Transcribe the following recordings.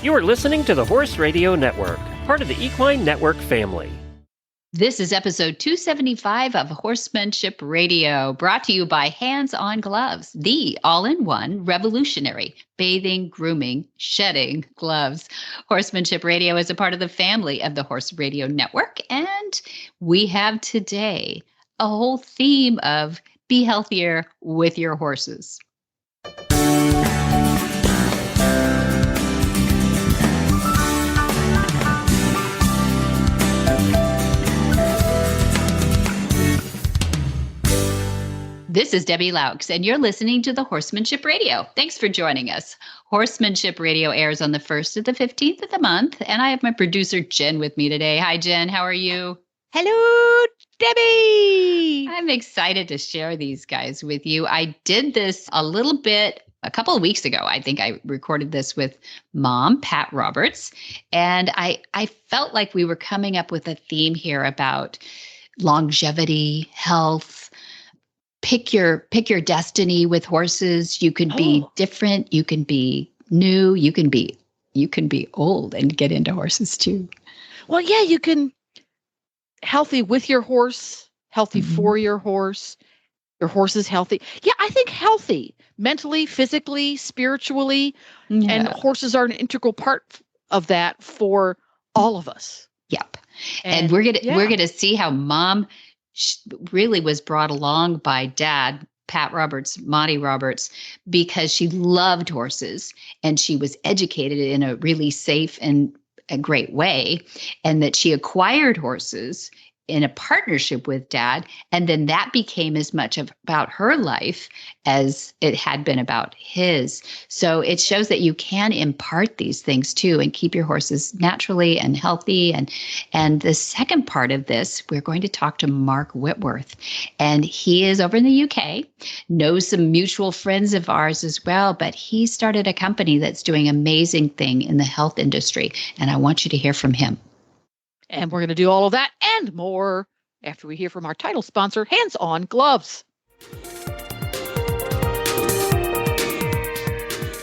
You are listening to the Horse Radio Network, part of the Equine Network family. This is episode 275 of Horsemanship Radio, brought to you by HandsOnGloves, the all-in-one revolutionary bathing, grooming, shedding gloves. Horsemanship Radio is a part of the family of the Horse Radio Network, and we have today a whole theme of be healthier with your horses. This is Debbie Laux, and you're listening to the Horsemanship Radio. Thanks for joining us. Horsemanship Radio airs on the 1st to the 15th of the month, and I have my producer, Jen, with me today. Hi, Jen. How are you? Hello, Debbie. I'm excited to share these guys with you. I did this a couple of weeks ago. I think I recorded this with Mom, Pat Roberts, and I felt like we were coming up with a theme here about longevity, health. Pick your destiny with horses. You can be different. You can be new. You can be old and get into horses too. Well, yeah, you can healthy with your horse, healthy for your horse. Your horse is healthy. Yeah, I think healthy mentally, physically, spiritually, and horses are an integral part of that for all of us. Yep. And we're gonna see how Mom really was brought along by Dad, Pat Roberts, Monty Roberts, because she loved horses and she was educated in a really safe and a great way, and that she acquired horses in a partnership with Dad. And then that became as much about her life as it had been about his. So it shows that you can impart these things too and keep your horses naturally and healthy. And the second part of this, we're going to talk to Mark Whitworth. And he is over in the UK, knows some mutual friends of ours as well, but he started a company that's doing amazing thing in the health industry. And I want you to hear from him. And we're going to do all of that and more after we hear from our title sponsor, HandsOnGloves.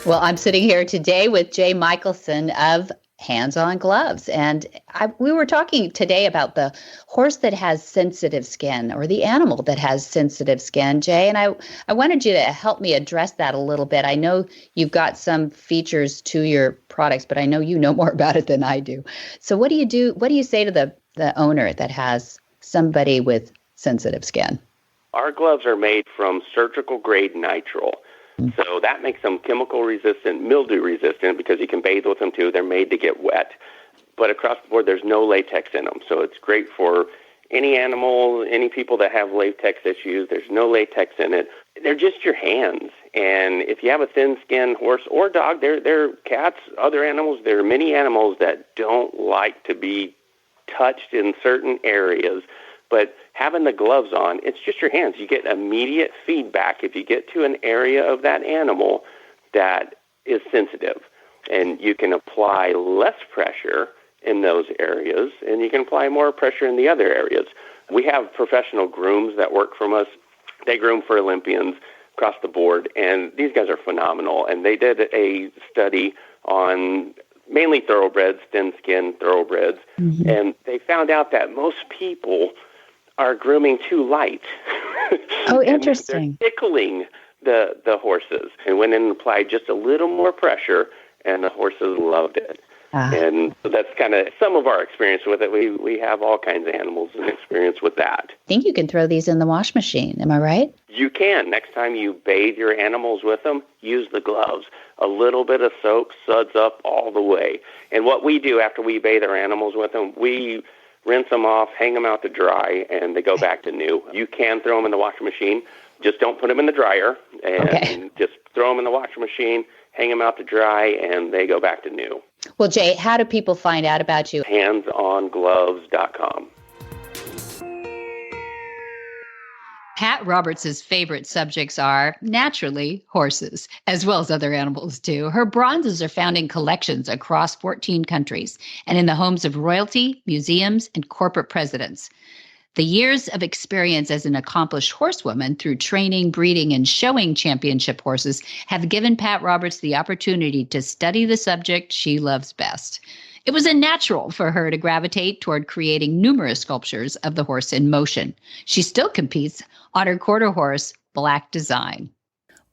Well, I'm sitting here today with Jay Michelson of HandsOnGloves. And we were talking today about the horse that has sensitive skin, or the animal that has sensitive skin, Jay. And I wanted you to help me address that a little bit. I know you've got some features to your products, but I know you know more about it than I do. So what do you do? What do you say to the owner that has somebody with sensitive skin? Our gloves are made from surgical grade nitrile. So that makes them chemical resistant, mildew resistant, because you can bathe with them too. They're made to get wet. But across the board, there's no latex in them. So it's great for any animal, any people that have latex issues. There's no latex in it. They're just your hands. And if you have a thin-skinned horse or dog, they're cats, other animals. There are many animals that don't like to be touched in certain areas. But having the gloves on, it's just your hands. You get immediate feedback if you get to an area of that animal that is sensitive. And you can apply less pressure in those areas, and you can apply more pressure in the other areas. We have professional grooms that work from us. They groom for Olympians across the board, and these guys are phenomenal. And they did a study on mainly thoroughbreds, thin-skinned thoroughbreds, and they found out that most people are grooming too light. Oh, interesting. They're tickling the horses, and went in and applied just a little more pressure, and the horses loved it. And so that's kind of some of our experience with it. We have all kinds of animals and experience with that. I think you can throw these in the wash machine. Am I right? You can. Next time you bathe your animals with them, use the gloves. A little bit of soap suds up all the way. And what we do after we bathe our animals with them, we rinse them off, hang them out to dry, and they go back to new. You can throw them in the washing machine. Just don't put them in the dryer, and just throw them in the washing machine, hang them out to dry, and they go back to new. Well, Jay, how do people find out about you? HandsOnGloves.com. Pat Roberts' favorite subjects are, naturally, horses, as well as other animals, too. Her bronzes are found in collections across 14 countries and in the homes of royalty, museums, and corporate presidents. The years of experience as an accomplished horsewoman through training, breeding, and showing championship horses have given Pat Roberts the opportunity to study the subject she loves best. It was a natural for her to gravitate toward creating numerous sculptures of the horse in motion. She still competes on her quarter horse, Black Design.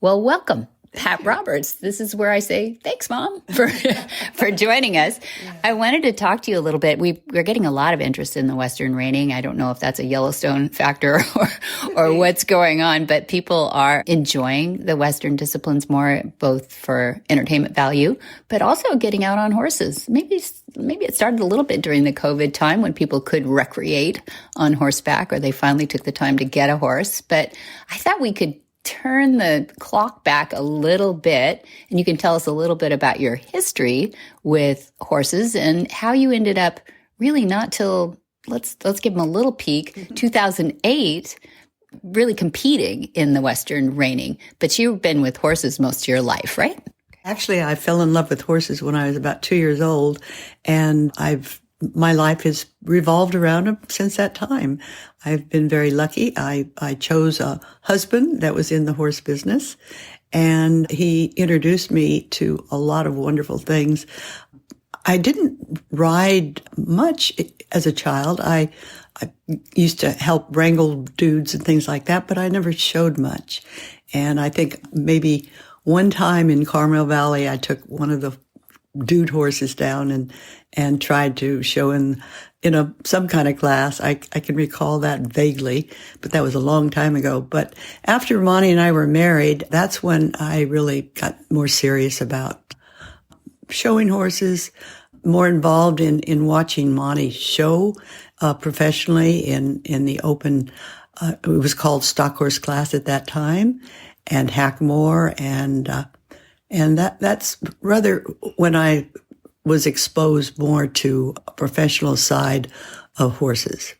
Well, welcome, Pat Roberts. This is where I say thanks, Mom, for joining us. Yeah. I wanted to talk to you a little bit. We're getting a lot of interest in the Western reining. I don't know if that's a Yellowstone factor or what's going on, but people are enjoying the Western disciplines more, both for entertainment value, but also getting out on horses. Maybe it started a little bit during the COVID time when people could recreate on horseback, or they finally took the time to get a horse. But I thought we could turn the clock back a little bit, and you can tell us a little bit about your history with horses and how you ended up really not till, let's give them a little peek, 2008, really competing in the Western reining. But you've been with horses most of your life, right? Actually, I fell in love with horses when I was about 2 years old, and my life has revolved around them since that time. I've been very lucky. I chose a husband that was in the horse business, and he introduced me to a lot of wonderful things. I didn't ride much as a child. I used to help wrangle dudes and things like that, but I never showed much. And I think maybe one time in Carmel Valley, I took one of the dude horses down and tried to show in some kind of class. I can recall that vaguely, but that was a long time ago. But after Monty and I were married, that's when I really got more serious about showing horses, more involved in watching Monty show professionally in the open. It was called Stock Horse Class at that time, and Hackmore, and that's rather when I was exposed more to a professional side of horses.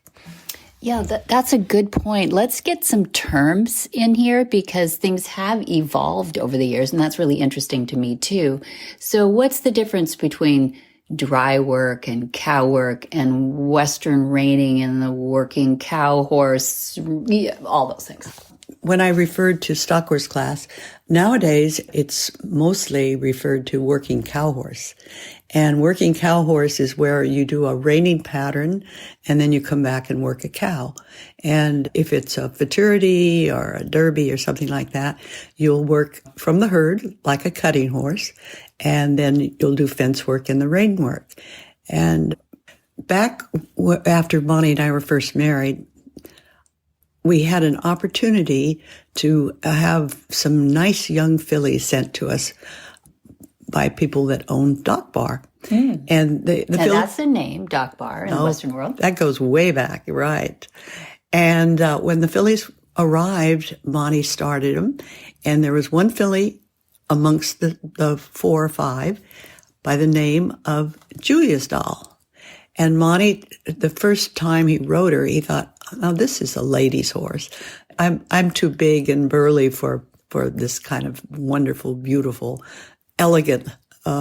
Yeah, that's a good point. Let's get some terms in here because things have evolved over the years, and that's really interesting to me too. So what's the difference between dry work and cow work and Western reining and the working cow horse, all those things? When I referred to stock horse class, nowadays it's mostly referred to working cow horse. And working cow horse is where you do a reining pattern and then you come back and work a cow. And if it's a futurity or a derby or something like that, you'll work from the herd like a cutting horse, and then you'll do fence work and the rein work. And back after Monty and I were first married, we had an opportunity to have some nice young fillies sent to us by people that owned Dock Bar. Mm. And that's the name, Dock Bar, in the Western world. That goes way back, right. And when the fillies arrived, Monty started them. And there was one filly amongst the 4 or 5 by the name of Julia's Doll. And Monty, the first time he rode her, he thought, now this is a lady's horse. I'm too big and burly for this kind of wonderful, beautiful, elegant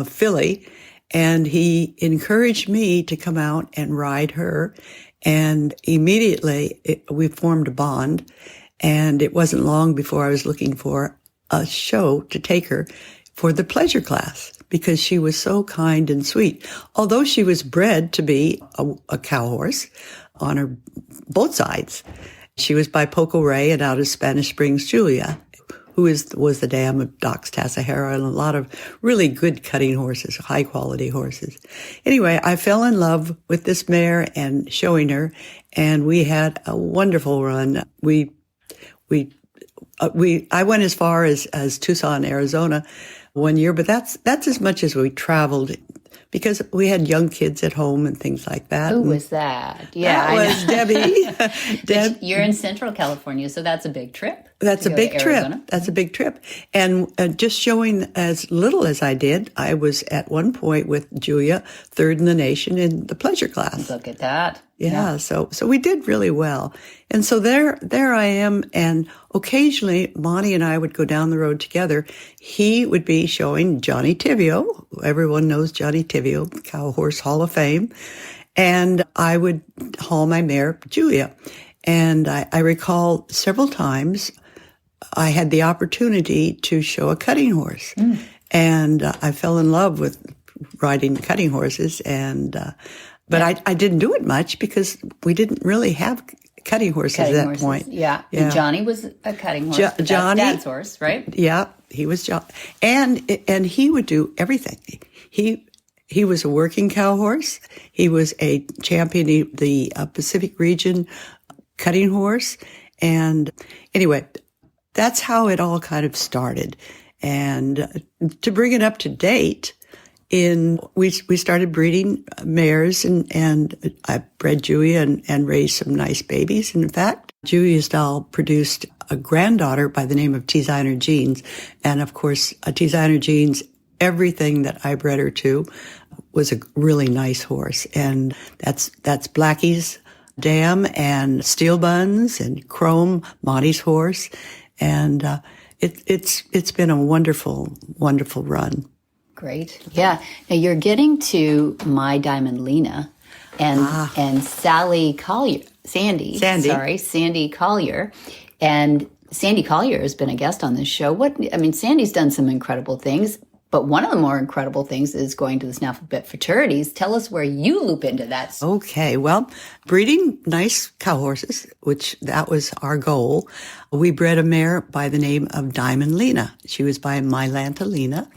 filly. And he encouraged me to come out and ride her. And immediately we formed a bond. And it wasn't long before I was looking for a show to take her for the pleasure class because she was so kind and sweet. Although she was bred to be a cow horse on her both sides. She was by Poco Ray and out of Spanish Springs, Julia, who was the dam of Doc's Tasajara, and a lot of really good cutting horses, high quality horses. Anyway, I fell in love with this mare and showing her, and we had a wonderful run. I went as far as Tucson, Arizona one year, but that's as much as we traveled because we had young kids at home and things like that. Who was that? Yeah, that was Debbie. You're in Central California, so that's a big trip. That's a big trip. That's a big trip. And just showing as little as I did, I was at one point with Julia, 3rd in the nation in the pleasure class. Look at that. Yeah. So we did really well. And so there I am. And occasionally Monty and I would go down the road together. He would be showing Johnny Tivio. Everyone knows Johnny Tivio, Cow Horse Hall of Fame. And I would haul my mare, Julia. And I recall several times I had the opportunity to show a cutting horse. And I fell in love with riding cutting horses. But I didn't do it much because we didn't really have cutting horses at that point. Yeah. And Johnny was a cutting horse. Johnny, Dad's horse, right? Yeah, he was John. And he would do everything. He was a working cow horse. He was a champion of the Pacific region cutting horse. And anyway, that's how it all kind of started. And to bring it up to date, we started breeding mares, and I bred Julia and raised some nice babies. And in fact, Julia's doll produced a granddaughter by the name of Designer Jeans. And of course, Designer Jeans, everything that I bred her to was a really nice horse. And that's Blackie's Dam and Steel Buns and Chrome, Monty's horse. And it's been a wonderful, wonderful run. Great. Yeah. Now you're getting to My Diamond Lena and Sandy Collier. And Sandy Collier has been a guest on this show. Sandy's done some incredible things, but one of the more incredible things is going to the Snaffle Bit fraternities. Tell us where you loop into that. Okay. Well, breeding nice cow horses, which that was our goal. We bred a mare by the name of Diamond Lena. She was by Mylanta Lena.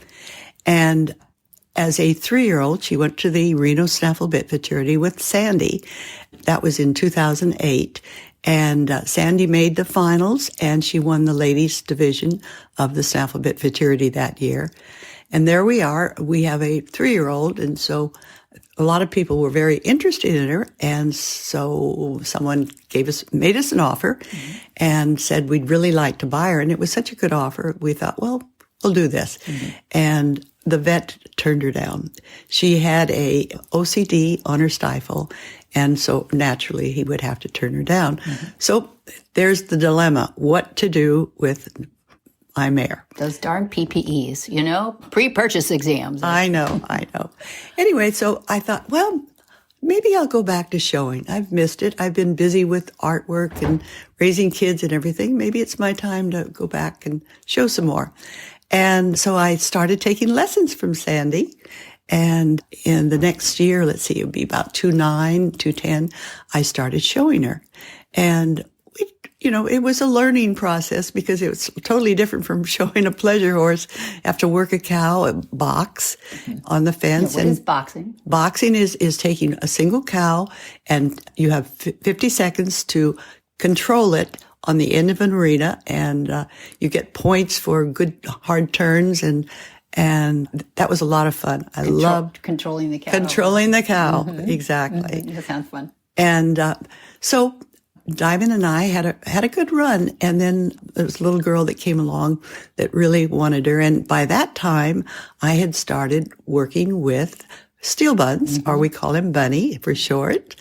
And as a 3-year-old, she went to the Reno Snaffle Bit fraternity with Sandy. That was in 2008. And Sandy made the finals, and she won the ladies division of the Snaffle Bit fraternity that year. And there we are. We have a 3-year-old, and so a lot of people were very interested in her. And so someone made us an offer and said we'd really like to buy her. And it was such a good offer. We thought, well, we'll do this. And the vet turned her down. She had a OCD on her stifle, and so naturally he would have to turn her down. So there's the dilemma, what to do with my mare. Those darn PPEs, pre-purchase exams. I know. Anyway, so I thought, well, maybe I'll go back to showing. I've missed it. I've been busy with artwork and raising kids and everything. Maybe it's my time to go back and show some more. And so I started taking lessons from Sandy. And in the next year, let's see, it would be about 2009, 2010, I started showing her. And, it was a learning process because it was totally different from showing a pleasure horse. You have to work a cow, a box on the fence. What is boxing? Boxing is taking a single cow, and you have 50 seconds to control it on the end of an arena, and you get points for good hard turns, and that was a lot of fun. I loved controlling the cow. Controlling the cow, exactly. That sounds fun. And so Diamond and I had a good run, and then there was a little girl that came along that really wanted her, and by that time I had started working with Steel Buns, or we call him Bunny for short.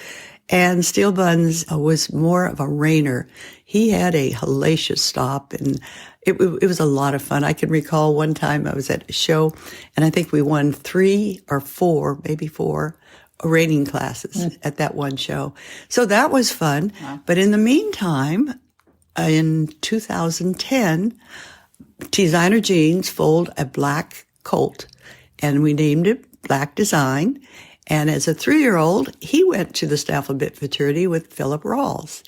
And Steel Buns was more of a reiner. He had a hellacious stop, and it was a lot of fun. I can recall one time I was at a show, and I think we won 3 or 4, maybe 4 reining classes at that one show. So that was fun. Wow. But in the meantime, in 2010, Designer Jeans foaled a black colt, and we named it Black Design. And as a 3-year-old, he went to the Snaffle Bit fraternity with Philip Rawls.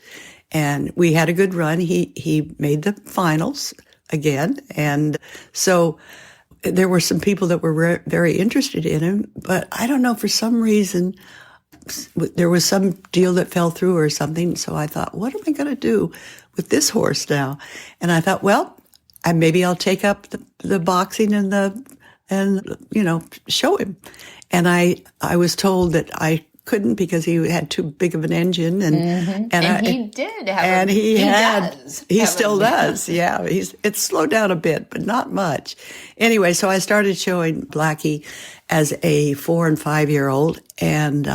And we had a good run. He made the finals again. And so there were some people that were very interested in him. But I don't know, for some reason, there was some deal that fell through or something. So I thought, what am I going to do with this horse now? And I thought, well, maybe I'll take up the boxing and show him. And I was told that I couldn't because he had too big of an engine, and he did have, and he still does. Yeah, it's slowed down a bit, but not much. Anyway, so I started showing Blackie as a 4 and 5-year-old, and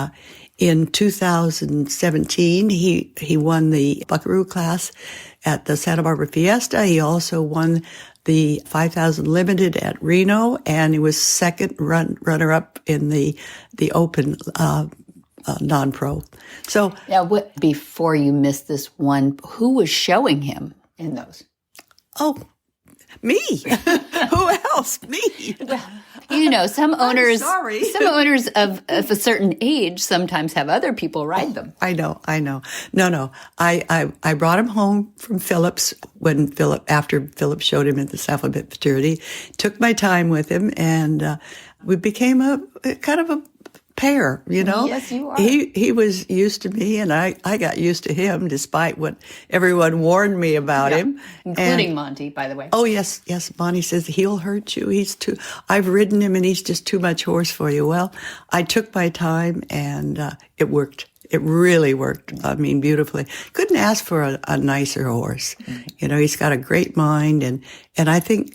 in 2017 he won the Buckaroo class at the Santa Barbara Fiesta. He also won the 5,000 limited at Reno, and he was second runner-up in the Open non-pro. So Now, before you missed this one, who was showing him in those? Oh, me. Who else? Me. Well, some owners, sorry. some owners of a certain age sometimes have other people ride them. I know. No. I brought him home from Phillips after Phillips showed him at the Alphabet Fraternity, took my time with him, and we became a kind of a pair, Yes, you are. He was used to me, and I got used to him, despite what everyone warned me about him. Including Monty, by the way. Oh, yes. Monty says, he'll hurt you. I've ridden him, and he's just too much horse for you. Well, I took my time, and it worked. It really worked. I mean, beautifully. Couldn't ask for a nicer horse. He's got a great mind, and I think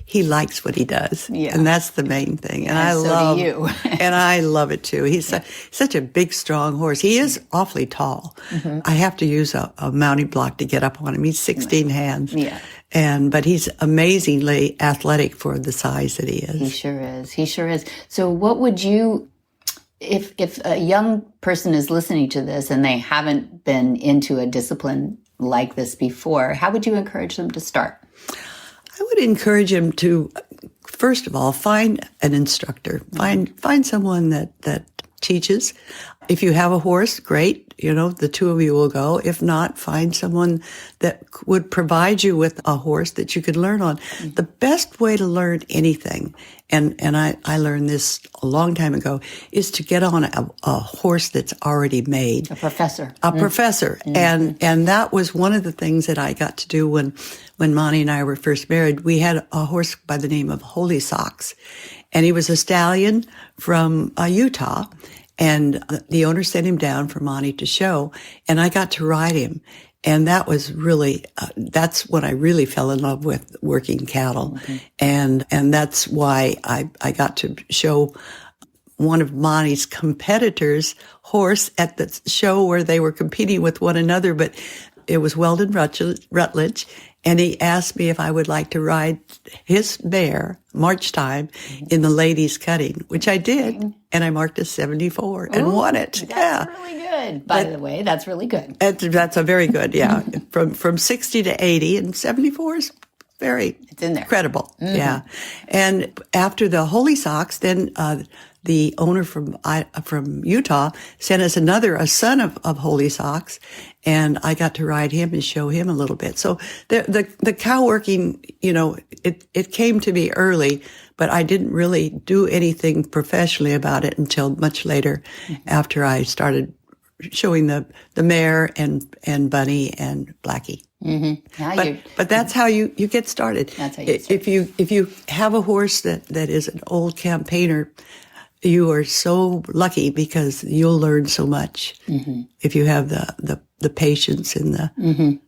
he likes what he does. Yeah. And that's the main thing. And so do you. And I love it too. He's such a big, strong horse. He is awfully tall. Mm-hmm. I have to use a mounting block to get up on him. He's 16 hands. Yeah. But he's amazingly athletic for the size that he is. He sure is. So what would you, if a young person is listening to this and they haven't been into a discipline like this before, how would you encourage them to start? I would encourage him to, first of all, find an instructor. Find someone that teaches. If you have a horse, great. The two of you will go. If not, find someone that would provide you with a horse that you could learn on. Mm-hmm. The best way to learn anything, and I learned this a long time ago, is to get on a horse that's already made. A professor. Professor. Mm-hmm. And that was one of the things that I got to do when Monty and I were first married. We had a horse by the name of Holy Socks, and he was a stallion from Utah. And the owner sent him down for Monty to show, and I got to ride him. And that was really, that's when I really fell in love with working cattle. Mm-hmm. And that's why I got to show one of Monty's competitors' horse at the show where they were competing with one another, but it was Weldon Rutledge. And he asked me if I would like to ride his mare, March time, in the ladies' cutting, which I did. And I marked a 74 and won it. That's really good. By the way, that's really good. That's a very good, yeah. From 60 to 80, and 74 is it's in there. Credible. Mm-hmm. Yeah. And after the Holy Socks, then the owner from Utah sent us a son of Holy Socks, and I got to ride him and show him a little bit. So the cow working, it came to me early, but I didn't really do anything professionally about it until much later, after I started showing the mare and Bunny and Blackie. Mm-hmm. But that's how you get started. That's how you get started. If you have a horse that is an old campaigner, you are so lucky, because you'll learn so much if you have the patience and the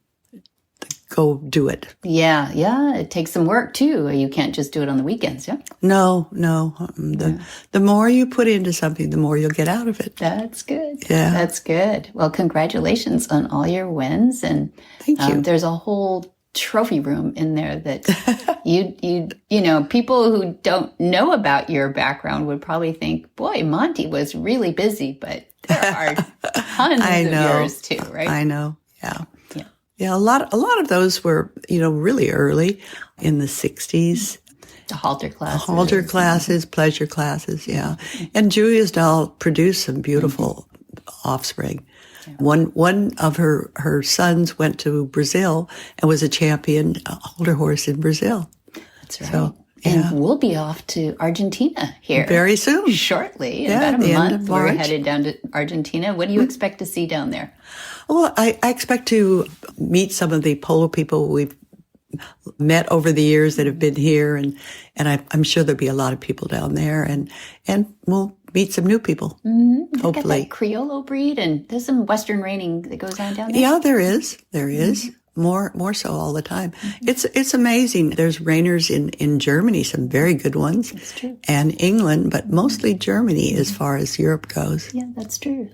go do it. Yeah. It takes some work too. You can't just do it on the weekends. Yeah. No. The more you put into something, the more you'll get out of it. That's good. Yeah. That's good. Well, congratulations on all your wins. And thank you. There's a whole trophy room in there that you people who don't know about your background would probably think, boy, Monty was really busy, but there are tons of yours too, right? I know. Yeah, a lot of those were, really early in the 60s. The halter classes. Pleasure classes, yeah. And Julia's doll produced some beautiful offspring. Yeah. One of her sons went to Brazil and was a champion halter horse in Brazil. That's right. So, yeah. And we'll be off to Argentina here very soon. Shortly. In about a month, we're headed down to Argentina. What do you expect to see down there? Well, I expect to meet some of the polo people we've met over the years that have been here, and I'm sure there'll be a lot of people down there, and we'll meet some new people. Mm-hmm. Hopefully, got that Criollo breed, and there's some Western reining that goes on down there. Yeah, there is. Mm-hmm. More so all the time. Mm-hmm. It's amazing. There's reiners in Germany, some very good ones. That's true. And England, but mostly Germany as far as Europe goes. Yeah, that's true.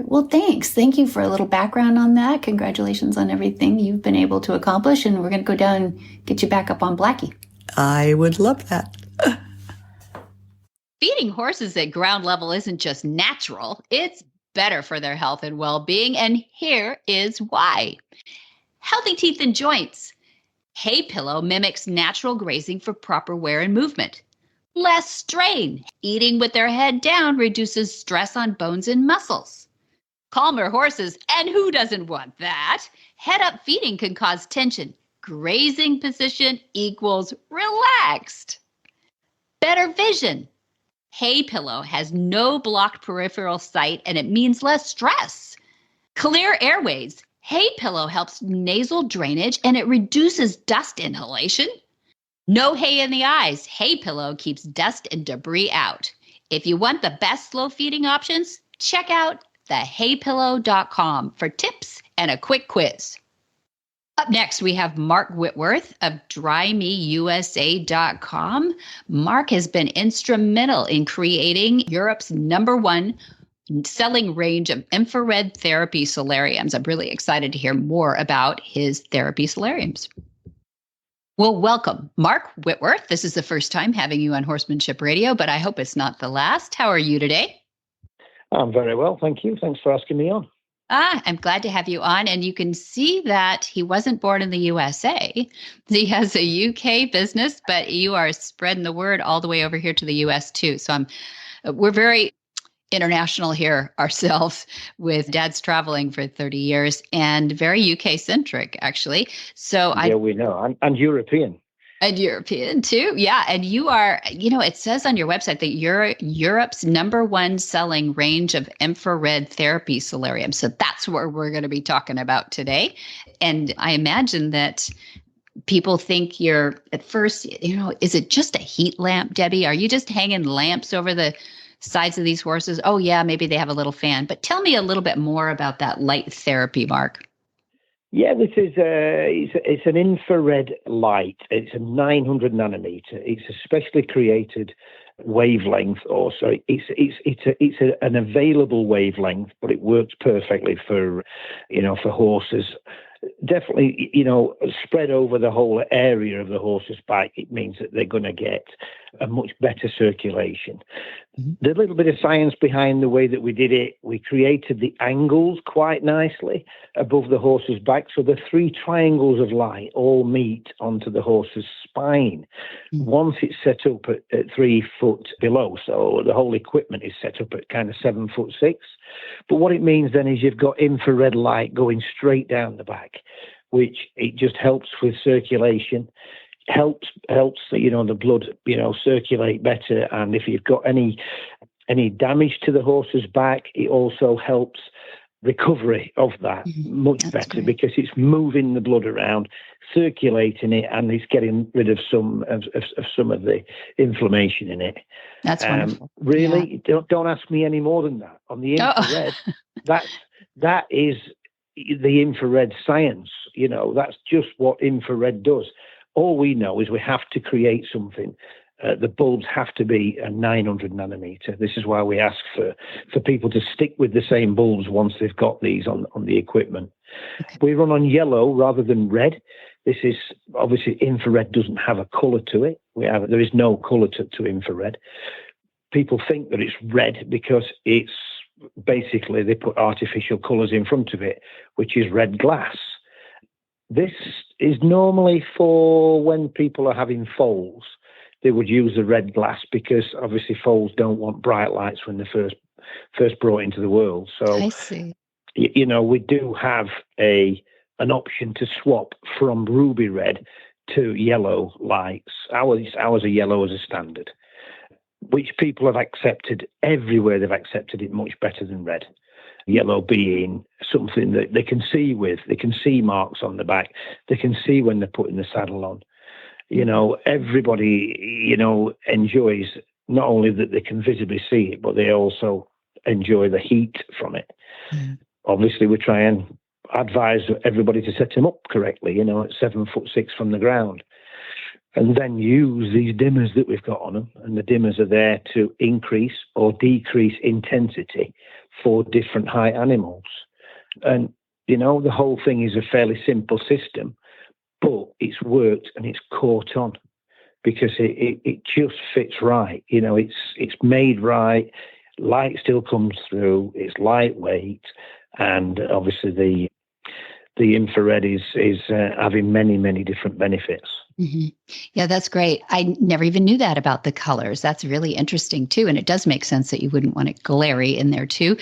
Well, thanks. Thank you for a little background on that. Congratulations on everything you've been able to accomplish. And we're going to go down and get you back up on Blackie. I would love that. Feeding horses at ground level isn't just natural, it's better for their health and well-being. And here is why. Healthy teeth and joints. Hay pillow mimics natural grazing for proper wear and movement. Less strain. Eating with their head down reduces stress on bones and muscles. Calmer horses, and who doesn't want that? Head-up feeding can cause tension. Grazing position equals relaxed. Better vision. Hay pillow has no blocked peripheral sight, and it means less stress. Clear airways. Hay pillow helps nasal drainage, and it reduces dust inhalation. No hay in the eyes. Hay pillow keeps dust and debris out. If you want the best slow feeding options, check out thehaypillow.com for tips and a quick quiz. Up next, we have Mark Whitworth of DriMeUSA.com. Mark has been instrumental in creating Europe's #1 selling range of infrared therapy solariums. I'm really excited to hear more about his therapy solariums. Well, welcome, Mark Whitworth. This is the first time having you on Horsemanship Radio, but I hope it's not the last. How are you today? I'm very well, thank you. Thanks for asking me on. I'm glad to have you on. And you can see that he wasn't born in the USA. He has a UK business, but you are spreading the word all the way over here to the US too. So we're very international here ourselves, with Dad's traveling for 30 years and very UK centric, actually. So yeah, we know. And European. And European too. Yeah. And you are, it says on your website that you're Europe's #1 selling range of infrared therapy solarium. So that's what we're going to be talking about today. And I imagine that people think you're at first, is it just a heat lamp, Debbie? Are you just hanging lamps over the sides of these horses? Oh yeah, maybe they have a little fan. But tell me a little bit more about that light therapy, Mark. Yeah, this is it's an infrared light. It's a 900 nanometer. It's a specially created wavelength. Also, it's an available wavelength, but it works perfectly for horses. Definitely, spread over the whole area of the horse's back, it means that they're going to get a much better circulation. Mm-hmm. There's a little bit of science behind the way that we did it. We created the angles quite nicely above the horse's back. So the 3 triangles of light all meet onto the horse's spine. Mm-hmm. Once it's set up at 3 foot below, so the whole equipment is set up at kind of 7'6". But what it means then is you've got infrared light going straight down the back, which it just helps with circulation, helps the blood circulate better. And if you've got any damage to the horse's back, it also helps recovery of that much That's better, great. Because it's moving the blood around, circulating it, and it's getting rid of some of the inflammation in it. That's wonderful. Really, don't ask me any more than that. On the infrared, that is the infrared science. That's just what infrared does. All we know is we have to create something. The bulbs have to be a 900 nanometer. This is why we ask for people to stick with the same bulbs once they've got these on the equipment. Okay. We run on yellow rather than red. This is obviously infrared doesn't have a color to it. There is no color to infrared. People think that it's red because it's basically they put artificial colors in front of it, which is red glass. This is normally for when people are having foals. They would use the red glass because obviously foals don't want bright lights when they're first brought into the world. So I see. We do have an option to swap from ruby red to yellow lights. Ours are yellow as a standard, which people have accepted everywhere. They've accepted it much better than red. Yellow being something that they can see with. They can see marks on the back. They can see when they're putting the saddle on. Everybody, enjoys not only that they can visibly see it, but they also enjoy the heat from it. Mm. Obviously, we try and advise everybody to set them up correctly, at 7'6" from the ground. And then use these dimmers that we've got on them. And the dimmers are there to increase or decrease intensity for different height animals. And, the whole thing is a fairly simple system. But it's worked and it's caught on because it just fits right. It's made right. light still comes through. It's lightweight, and obviously the infrared is having many different benefits. Mm-hmm. Yeah, that's great. I never even knew that about the colors. That's really interesting too. And it does make sense that you wouldn't want it glary in there too.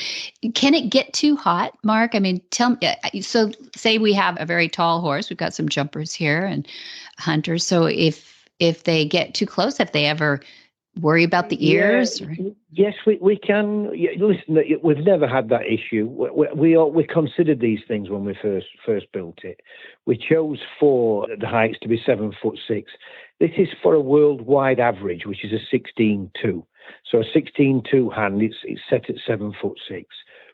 Can it get too hot, Mark? I mean, tell me, so say we have a very tall horse, we've got some jumpers here and hunters. So if they get too close, if they ever worry about the ears? Yes, we can. Yeah, listen, we've never had that issue. We considered these things when we first built it. We chose for the heights to be 7'6". This is for a worldwide average, which is a 16.2. So a 16.2 hand, it's set at 7'6".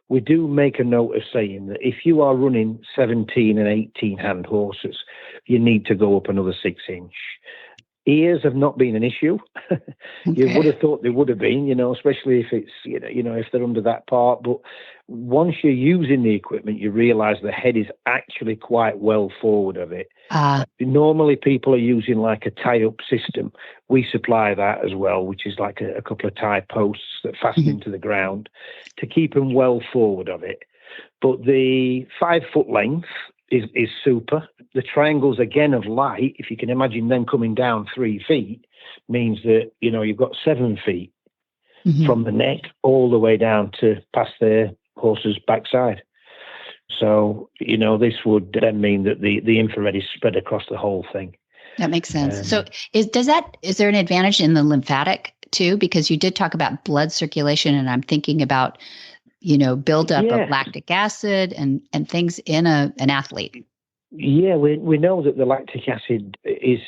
We do make a note of saying that if you are running 17 and 18 hand horses, you need to go up another 6 inch. Ears have not been an issue. You would have thought they would have been, especially if it's, if they're under that part. But once you're using the equipment, you realize the head is actually quite well forward of it. Normally, people are using like a tie-up system. We supply that as well, which is like a couple of tie posts that fasten into the ground to keep them well forward of it. But the 5 foot length is super. The triangles, again, of light, if you can imagine them coming down 3 feet, means that, you've got 7 feet from the neck all the way down to past their horse's backside. So, this would then mean that the infrared is spread across the whole thing. That makes sense. So is there an advantage in the lymphatic too? Because you did talk about blood circulation, and I'm thinking about buildup of lactic acid and things in an athlete. Yeah, we know that the lactic acid is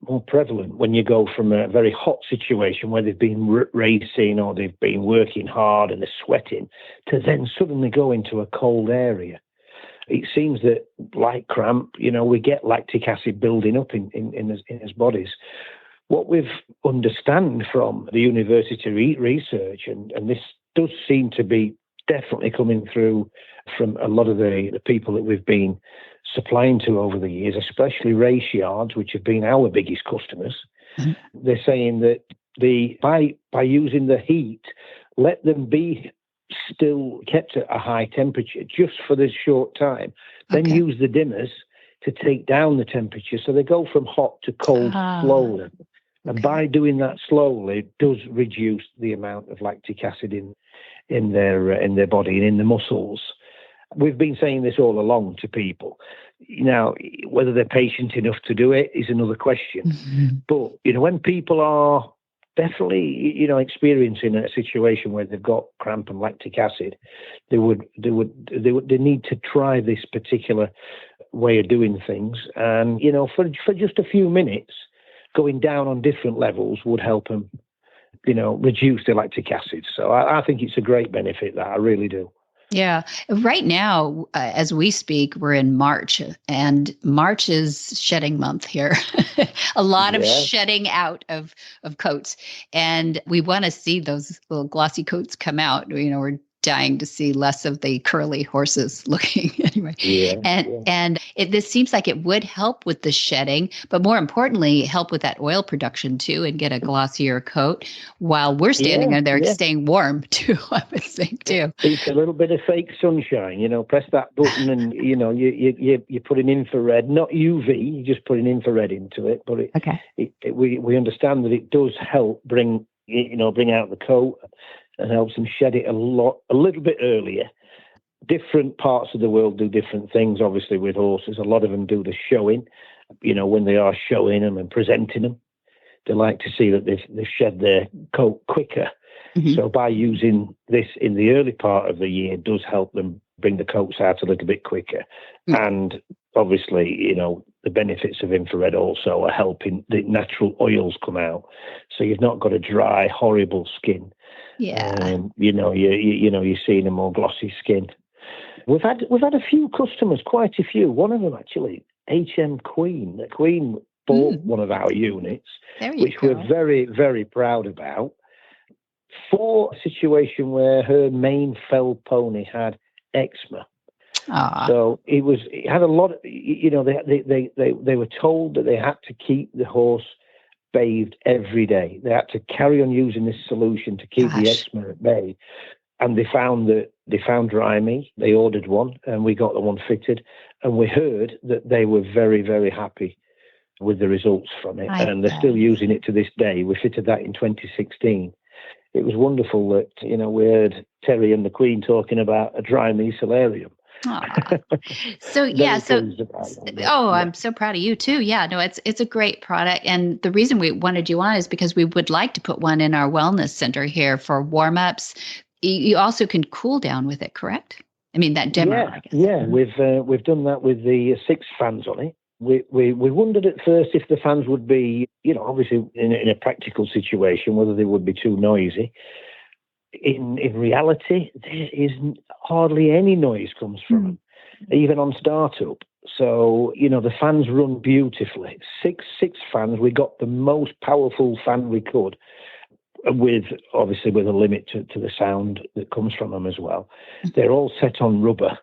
more prevalent when you go from a very hot situation where they've been racing or they've been working hard and they're sweating to then suddenly go into a cold area. It seems that, like cramp, we get lactic acid building up in his bodies. What we've understand from the university research, and this does seem to be definitely coming through from a lot of the people that we've been supplying to over the years, especially race yards, which have been our biggest customers. They're saying that by using the heat, let them be still kept at a high temperature just for this short time, then use the dimmers to take down the temperature. So they go from hot to cold slowly. And by doing that slowly, it does reduce the amount of lactic acid in their body and in the muscles. We've been saying this all along to people. Now, whether they're patient enough to do it is another question. But when people are definitely experiencing a situation where they've got cramp and lactic acid, they need to try this particular way of doing things. And for just a few minutes, going down on different levels would help them, reduce the lactic acid. So I think it's a great benefit, that I really do. Yeah. Right now, as we speak, we're in March, and March is shedding month here. A lot of shedding out of coats. And we want to see those little glossy coats come out. We're dying to see less of the curly horses looking anyway. And this seems like it would help with the shedding, but more importantly, help with that oil production too, and get a glossier coat while we're standing there staying warm too, I would think too. It's a little bit of fake sunshine, press that button and, you put an infrared, not UV, you just put an infrared into it. But we understand that it does help bring out the coat and helps them shed it a little bit earlier. Different parts of the world do different things, obviously, with horses. A lot of them do the showing, when they are showing them and presenting them. They like to see that they've shed their coat quicker. So by using this in the early part of the year, it does help them bring the coats out a little bit quicker. And obviously, the benefits of infrared also are helping the natural oils come out. So you've not got a dry, horrible skin. You're seeing a more glossy skin. We've had a few customers, quite a few. One of them actually, Queen. The Queen bought one of our units, which we're very, very proud about, for a situation where her main fell pony had eczema. So it had a lot of, they were told that they had to keep the horse bathed every day. They had to carry on using this solution to keep the eczema at bay. And they found DriMee. They ordered one, and we got the one fitted. And we heard that they were very, very happy with the results from it. And they're still using it to this day. We fitted that in 2016. It was wonderful that, we heard Terry and the Queen talking about a DriMee Solarium. I'm so proud of you too. Yeah, no, it's a great product. And the reason we wanted you on is because we would like to put one in our wellness center here for warm-ups. You also can cool down with it, correct? I mean, that dimmer, I guess. Yeah, we've done that with the 6 fans on it. We wondered at first if the fans would be, obviously in a practical situation, whether they would be too noisy. In reality, there isn't hardly any noise comes from them, even on startup. So, the fans run beautifully. Six fans. We got the most powerful fan we could, with a limit to the sound that comes from them as well. They're all set on rubber,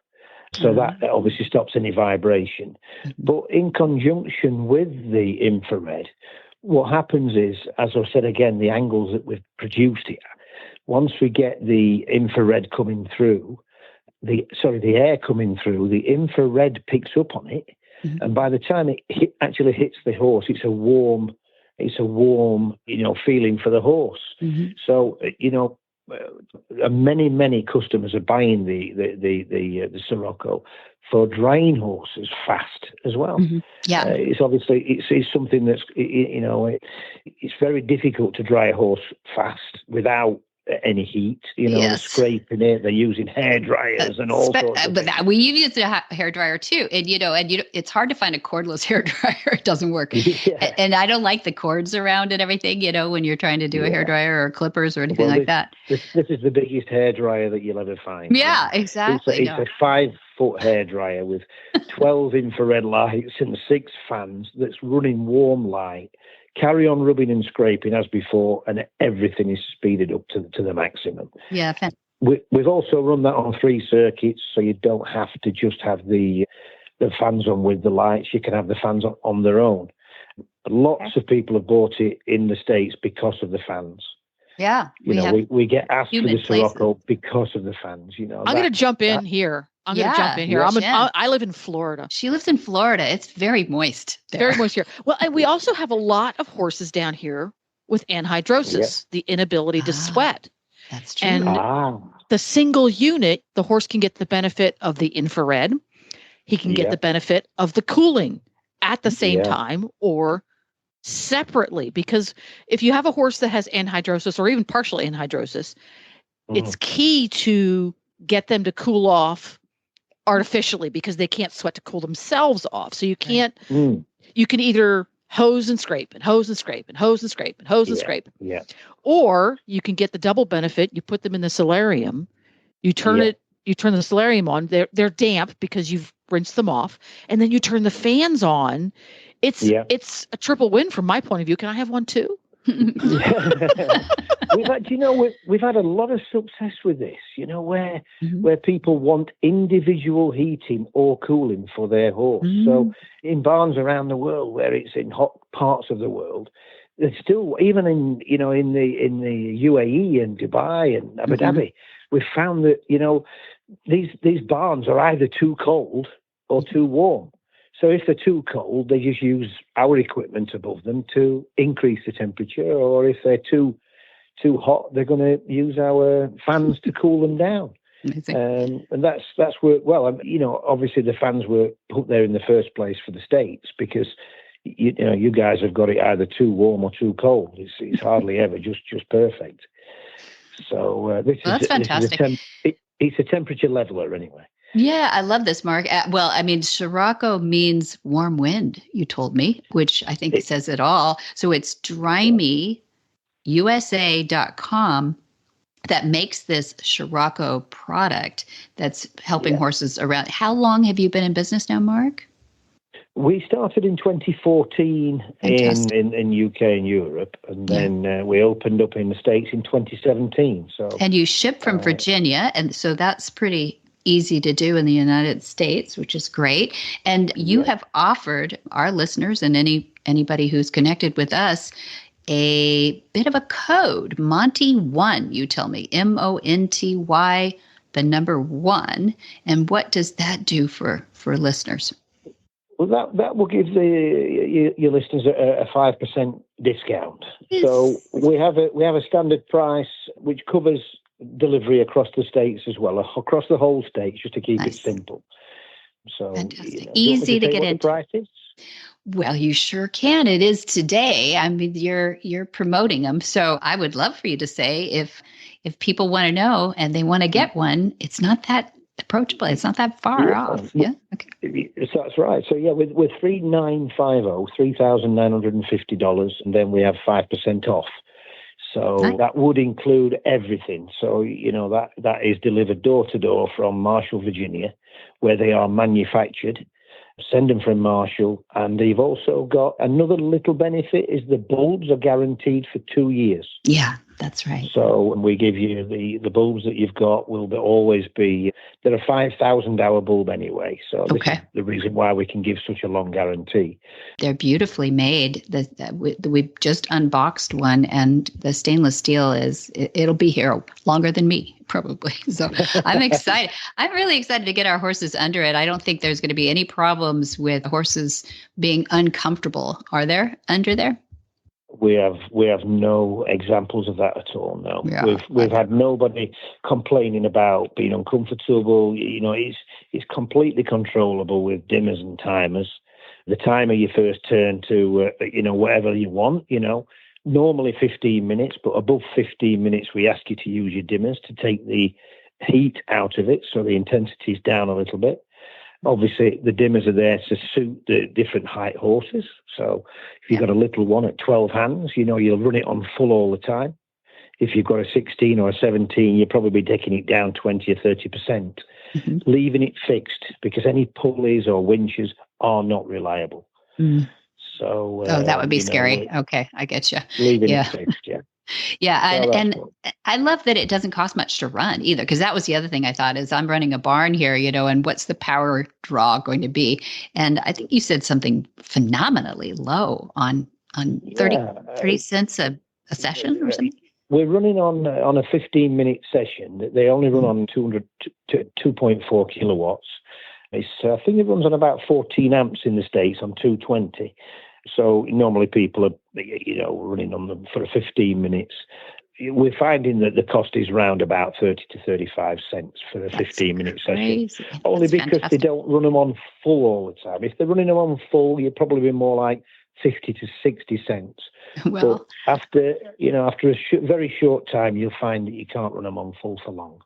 so that obviously stops any vibration. But in conjunction with the infrared, what happens is, as I said again, the angles that we've produced it at, once we get the infrared coming through, the air coming through, the infrared picks up on it, and by the time it actually hits the horse, it's a warm, feeling for the horse. So, many customers are buying the Sirocco for drying horses fast as well. Yeah, it's obviously it's something that's it's very difficult to dry a horse fast without any heat, scraping it. They're using hair dryers and all sorts of things. We use a hair dryer too, and it's hard to find a cordless hair dryer. It doesn't work, and I don't like the cords around and everything. When you're trying to do a hair dryer or clippers or anything like that. This is the biggest hair dryer that you'll ever find. Yeah, exactly. It's a 5-foot hair dryer with 12 infrared lights and 6 fans that's running warm light. Carry on rubbing and scraping as before, and everything is speeded up to the maximum. Yeah. We've also run that on 3 circuits, so you don't have to just have the fans on with the lights. You can have the fans on their own. Lots of people have bought it in the States because of the fans. Yeah. We get asked for the Sirocco because of the fans. I'm going to jump in here. I live in Florida. She lives in Florida. It's very moist there. Very moist here. Well, and we also have a lot of horses down here with anhidrosis, the inability to sweat. That's true. And the single unit, the horse can get the benefit of the infrared. He can get the benefit of the cooling at the same time or separately. Because if you have a horse that has anhidrosis or even partial anhidrosis, it's key to get them to cool off artificially because they can't sweat to cool themselves off. So you can't, you can either hose and scrape and hose and scrape and hose and scrape and hose and scrape. Yeah. Or you can get the double benefit. You put them in the solarium, you turn you turn the solarium on. They're damp because you've rinsed them off, and then you turn the fans on. It's a triple win from my point of view. Can I have one too? We've had a lot of success with this, where people want individual heating or cooling for their horse. So in barns around the world where it's in hot parts of the world, there's still, even in the UAE and Dubai and Abu Dhabi, we've found that, these barns are either too cold or too warm. So if they're too cold, they just use our equipment above them to increase the temperature, or if they're too hot, they're going to use our fans to cool them down. And that's worked well. Obviously the fans were put there in the first place for the States because you guys have got it either too warm or too cold. It's hardly ever just perfect. So that's fantastic. It's a temperature leveler anyway. Yeah, I love this, Mark. Sirocco means warm wind, you told me, which I think says it all. So it's DriMeeusa.com that makes this Sirocco product that's helping horses around. How long have you been in business now, Mark? We started in 2014 in UK and Europe, and then we opened up in the States in 2017. So, and you ship from Virginia, and so that's pretty easy to do in the United States, which is great. And you have offered our listeners and anybody who's connected with us a bit of a code, Monty1, you tell me, MONTY, the number 1. And what does that do for listeners? Well, that will give your listeners a 5% discount. Yes. So we have a standard price which covers delivery across the states as well, across the whole state, just to keep it simple. So easy to get into. Price is? Well, you sure can. It is today. I mean, you're promoting them, so I would love for you to say if people want to know and they want to get one, it's not that approachable. It's not that far off. Yeah. Okay. That's right. So yeah, with $3,950, $3,950, and then we have 5% off. So that would include everything. So, that is delivered door to door from Marshall, Virginia, where they are manufactured. Send them from Marshall. And they've also got another little benefit is the bulbs are guaranteed for 2 years. Yeah, that's right. So when we give you the bulbs that you've got will always be, they're a 5,000 hour bulb anyway. So this is the reason why we can give such a long guarantee. They're beautifully made. We've just unboxed one, and the stainless steel it'll be here longer than me, probably. So I'm excited. I'm really excited to get our horses under it. I don't think there's going to be any problems with horses being uncomfortable. Are there under there? We have no examples of that at all. No, yeah. we've had nobody complaining about being uncomfortable. It's completely controllable with dimmers and timers. The timer you first turn to, whatever you want. Normally 15 minutes, but above 15 minutes we ask you to use your dimmers to take the heat out of it, so the intensity is down a little bit. Obviously, the dimmers are there to suit the different height horses. So if you've got a little one at 12 hands, you'll run it on full all the time. If you've got a 16 or a 17, you'll probably be taking it down 20 or 30%, leaving it fixed, because any pulleys or winches are not not So that would be scary. Okay, I get you. Leaving it fixed, yeah. Yeah, and I love that it doesn't cost much to run either, because that was the other thing I thought is I'm running a barn here, and what's the power draw going to be? And I think you said something phenomenally low on 30 cents a session or something. We're running on a 15-minute session. They only run on 2.4 kilowatts. I think it runs on about 14 amps in the States on 220. So normally people are, running on them for 15 minutes. We're finding that the cost is round about 30 to 35 cents for a 15-minute session. Only because they don't run them on full all the time. If they're running them on full, you'd probably be more like 50 to 60 cents. Well, but after a very short time, you'll find that you can't run them on full for long.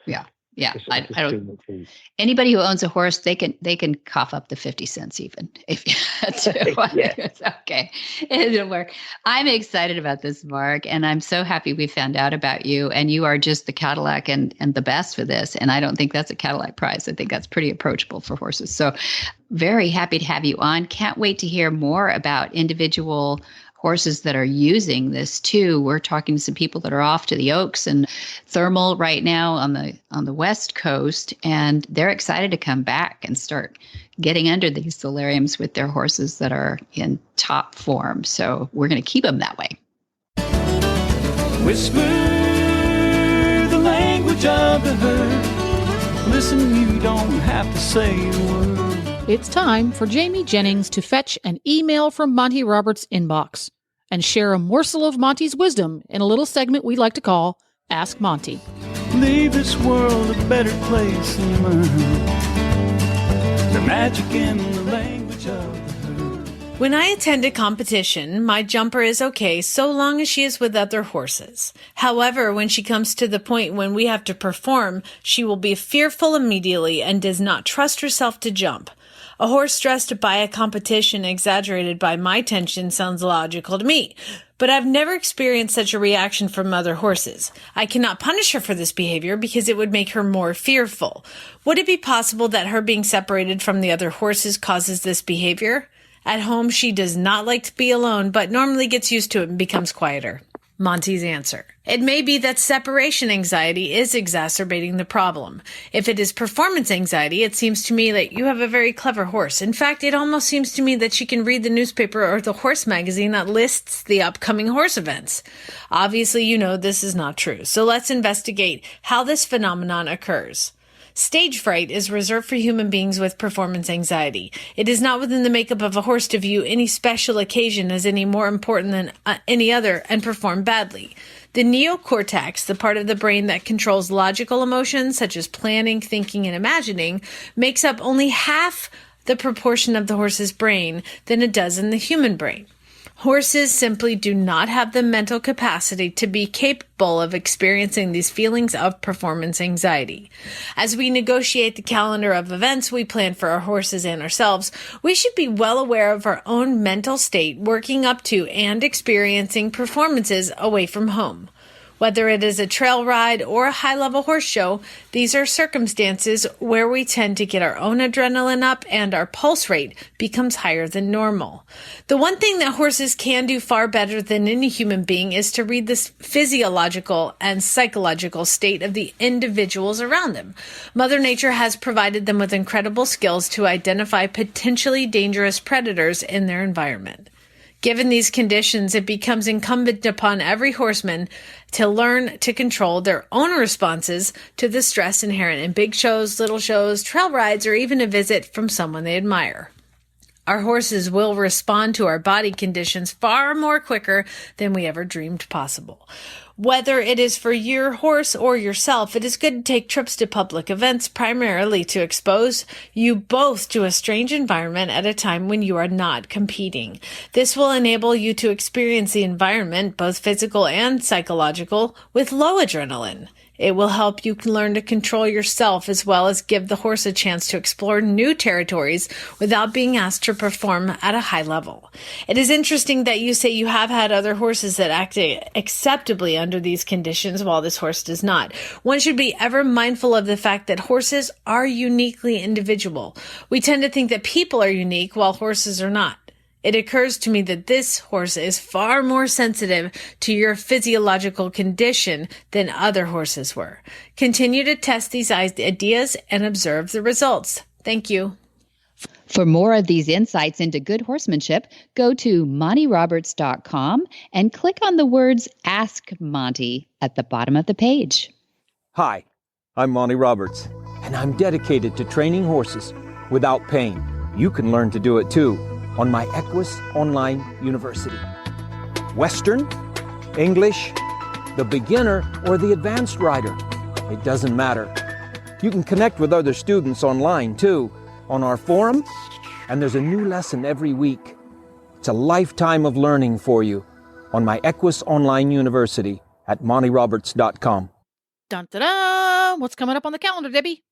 Yeah. Yeah, I don't. Anybody who owns a horse, they can cough up the 50 cents even if you had to. It's okay, it'll work. I'm excited about this, Mark, and I'm so happy we found out about you. And you are just the Cadillac and the best for this. And I don't think that's a Cadillac price. I think that's pretty approachable for horses. So very happy to have you on. Can't wait to hear more about individual horses that are using this too. We're talking to some people that are off to the Oaks and Thermal right now on the West Coast, and they're excited to come back and start getting under these solariums with their horses that are in top form. So we're going to keep them that way. Whisper the language of the herd. Listen, you don't have to say a word. It's time for Jamie Jennings to fetch an email from Monty Roberts' inbox and share a morsel of Monty's wisdom in a little segment we like to call Ask Monty. Leave this world a better place than mine. The magic in the language of the herd. When I attend a competition, my jumper is okay so long as she is with other horses. However, when she comes to the point when we have to perform, she will be fearful immediately and does not trust herself to jump. A horse stressed by a competition exaggerated by my tension sounds logical to me, but I've never experienced such a reaction from other horses. I cannot punish her for this behavior because it would make her more fearful. Would it be possible that her being separated from the other horses causes this behavior? At home, she does not like to be alone, but normally gets used to it and becomes quieter. Monty's answer. It may be that separation anxiety is exacerbating the problem. If it is performance anxiety, it seems to me that you have a very clever horse. In fact, it almost seems to me that she can read the newspaper or the horse magazine that lists the upcoming horse events. Obviously, you know this is not true. So let's investigate how this phenomenon occurs. Stage fright is reserved for human beings with performance anxiety. It is not within the makeup of a horse to view any special occasion as any more important than any other and perform badly. The neocortex, the part of the brain that controls logical emotions such as planning, thinking, and imagining, makes up only half the proportion of the horse's brain than it does in the human brain. Horses simply do not have the mental capacity to be capable of experiencing these feelings of performance anxiety. As we negotiate the calendar of events we plan for our horses and ourselves, we should be well aware of our own mental state working up to and experiencing performances away from home. Whether it is a trail ride or a high-level horse show, these are circumstances where we tend to get our own adrenaline up and our pulse rate becomes higher than normal. The one thing that horses can do far better than any human being is to read the physiological and psychological state of the individuals around them. Mother Nature has provided them with incredible skills to identify potentially dangerous predators in their environment. Given these conditions, it becomes incumbent upon every horseman to learn to control their own responses to the stress inherent in big shows, little shows, trail rides, or even a visit from someone they admire. Our horses will respond to our body conditions far more quicker than we ever dreamed possible. Whether it is for your horse or yourself, it is good to take trips to public events primarily to expose you both to a strange environment at a time when you are not competing. This will enable you to experience the environment, both physical and psychological, with low adrenaline. It will help you learn to control yourself as well as give the horse a chance to explore new territories without being asked to perform at a high level. It is interesting that you say you have had other horses that act acceptably under these conditions while this horse does not. One should be ever mindful of the fact that horses are uniquely individual. We tend to think that people are unique while horses are not. It occurs to me that this horse is far more sensitive to your physiological condition than other horses were. Continue to test these ideas and observe the results. Thank you. For more of these insights into good horsemanship, go to MontyRoberts.com and click on the words Ask Monty at the bottom of the page. Hi, I'm Monty Roberts, and I'm dedicated to training horses without pain. You can learn to do it too on my Equine Online University. Western, English, the beginner, or the advanced rider. It doesn't matter. You can connect with other students online too, on our forum, and there's a new lesson every week. It's a lifetime of learning for you on my Equine Online University at MontyRoberts.com. Dun, dun, dun. What's coming up on the calendar, Debbie?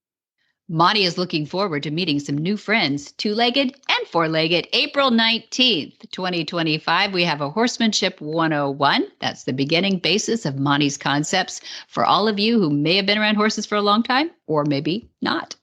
Monty is looking forward to meeting some new friends, two-legged and four-legged. April 19th, 2025, we have a Horsemanship 101. That's the beginning basis of Monty's concepts for all of you who may have been around horses for a long time, or maybe not.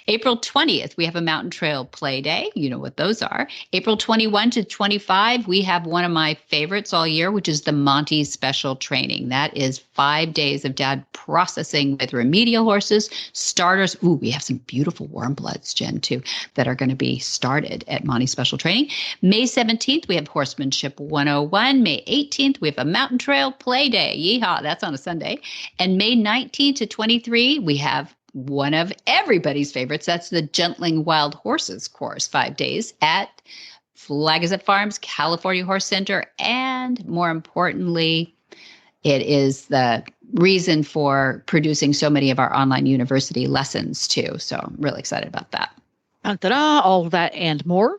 April 20th, we have a Mountain Trail Play Day. You know what those are. April 21 to 25, we have one of my favorites all year, which is the Monty Special Training. That is 5 days of Dad processing with remedial horses, starters. Ooh, we have some beautiful warm bloods, Jen, too, that are going to be started at Monty Special Training. May 17th, we have Horsemanship 101. May 18th, we have a Mountain Trail Play Day. Yeehaw, that's on a Sunday. And May 19th to 23, we have one of everybody's favorites. That's the Gentling Wild Horses course, 5 days at Flagazet Farms, California Horse Center. And more importantly, it is the reason for producing so many of our online university lessons too. So I'm really excited about that. Ta-da, all of that and more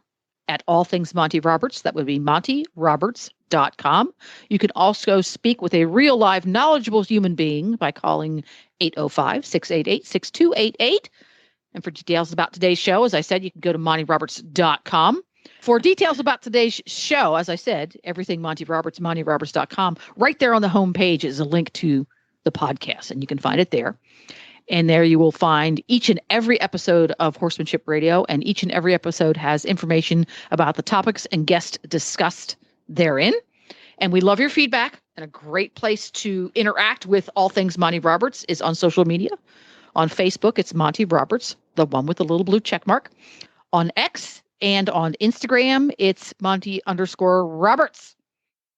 at All Things Monty Roberts. That would be MontyRoberts.com. You can also speak with a real live knowledgeable human being by calling 805-688-6288. And for details about today's show, as I said, you can go to MontyRoberts.com. For details about today's show, as I said, everything Monty Roberts, MontyRoberts.com. Right there on the home page is a link to the podcast, and you can find it there. And there you will find each and every episode of Horsemanship Radio, and each and every episode has information about the topics and guests discussed therein. And we love your feedback. And a great place to interact with all things Monty Roberts is on social media. On Facebook, it's Monty Roberts, the one with the little blue check mark. On X and on Instagram, it's Monty_Roberts.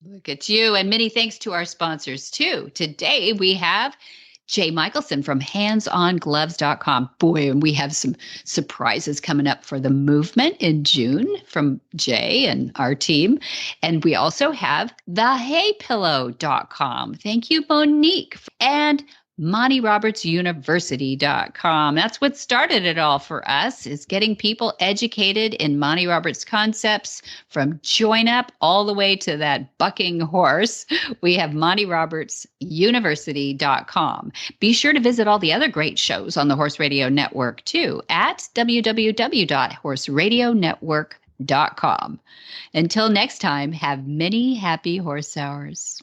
Look at you. And many thanks to our sponsors, too. Today, we have Jay Michelson from HandsOnGloves.com. Boy, and we have some surprises coming up for the movement in June from Jay and our team. And we also have thehaypillow.com. Thank you, Monique. And MontyRobertsUniversity.com. That's what started it all for us, is getting people educated in Monty Roberts concepts from join up all the way to that bucking horse. We have MontyRobertsUniversity.com. Be sure to visit all the other great shows on the Horse Radio Network too at www.horseradionetwork.com. Until next time, have many happy horse hours.